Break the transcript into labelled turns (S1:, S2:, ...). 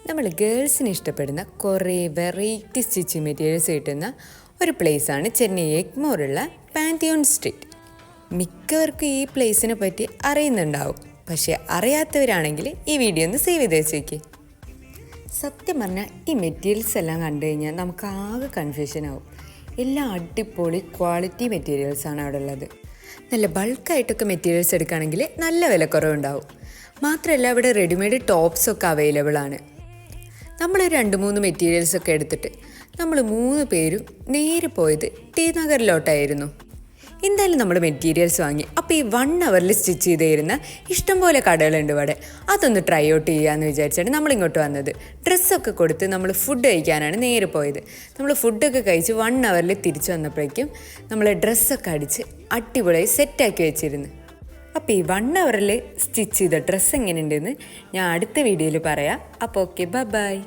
S1: നമ്മൾ ഗേൾസിന് ഇഷ്ടപ്പെടുന്ന കുറേ വെറൈറ്റി സ്റ്റിച്ചിങ് മെറ്റീരിയൽസ് കിട്ടുന്ന ഒരു പ്ലേസാണ് ചെന്നൈ എഗ്മോറുള്ള പാൻതിയോൺ സ്ട്രീറ്റ്. മിക്കവർക്കും ഈ പ്ലേസിനെ പറ്റി അറിയുന്നുണ്ടാവും. പക്ഷേ അറിയാത്തവരാണെങ്കിൽ ഈ വീഡിയോ ഒന്ന് സേവ് ചെയ്ത് വെച്ചേക്ക്. സത്യം പറഞ്ഞാൽ ഈ മെറ്റീരിയൽസ് എല്ലാം കണ്ടു കഴിഞ്ഞാൽ നമുക്ക് ആകെ കൺഫ്യൂഷൻ ആവും. എല്ലാം അടിപൊളി ക്വാളിറ്റി മെറ്റീരിയൽസാണ് അവിടെ ഉള്ളത്. നല്ല ബൾക്കായിട്ടൊക്കെ മെറ്റീരിയൽസ് എടുക്കുകയാണെങ്കിൽ നല്ല വിലക്കുറവുണ്ടാവും. മാത്രമല്ല ഇവിടെ റെഡിമെയ്ഡ് ടോപ്സൊക്കെ അവൈലബിൾ ആണ്. നമ്മൾ 2-3 മെറ്റീരിയൽസൊക്കെ എടുത്തിട്ട് നമ്മൾ 3 പേരും നേരെ പോയത് ടി നഗറിലോട്ടായിരുന്നു. എന്തായാലും നമ്മൾ മെറ്റീരിയൽസ് വാങ്ങി. അപ്പോൾ ഈ 1 അവറിൽ സ്റ്റിച്ച് ചെയ്ത് തരുന്ന ഇഷ്ടംപോലെ കടകളുണ്ട് ഇവിടെ. അതൊന്ന് ട്രൈ ഔട്ട് ചെയ്യാമെന്ന് വിചാരിച്ചാണ് നമ്മളിങ്ങോട്ട് വന്നത്. ഡ്രസ്സൊക്കെ കൊടുത്ത് നമ്മൾ ഫുഡ് കഴിക്കാനാണ് നേരെ പോയത്. നമ്മൾ ഫുഡൊക്കെ കഴിച്ച് 1 അവറിൽ തിരിച്ചു വന്നപ്പോഴേക്കും നമ്മൾ ഡ്രസ്സൊക്കെ അടിച്ച് അടിപൊളിയായി സെറ്റാക്കി വെച്ചിരുന്നു. അപ്പോൾ ഈ 1 അവറിൽ സ്റ്റിച്ച് ചെയ്ത ഡ്രസ്സ് എങ്ങനെയുണ്ടെന്ന് ഞാൻ അടുത്ത വീഡിയോയിൽ പറയാം. അപ്പോൾ ഓക്കെ, ബൈ.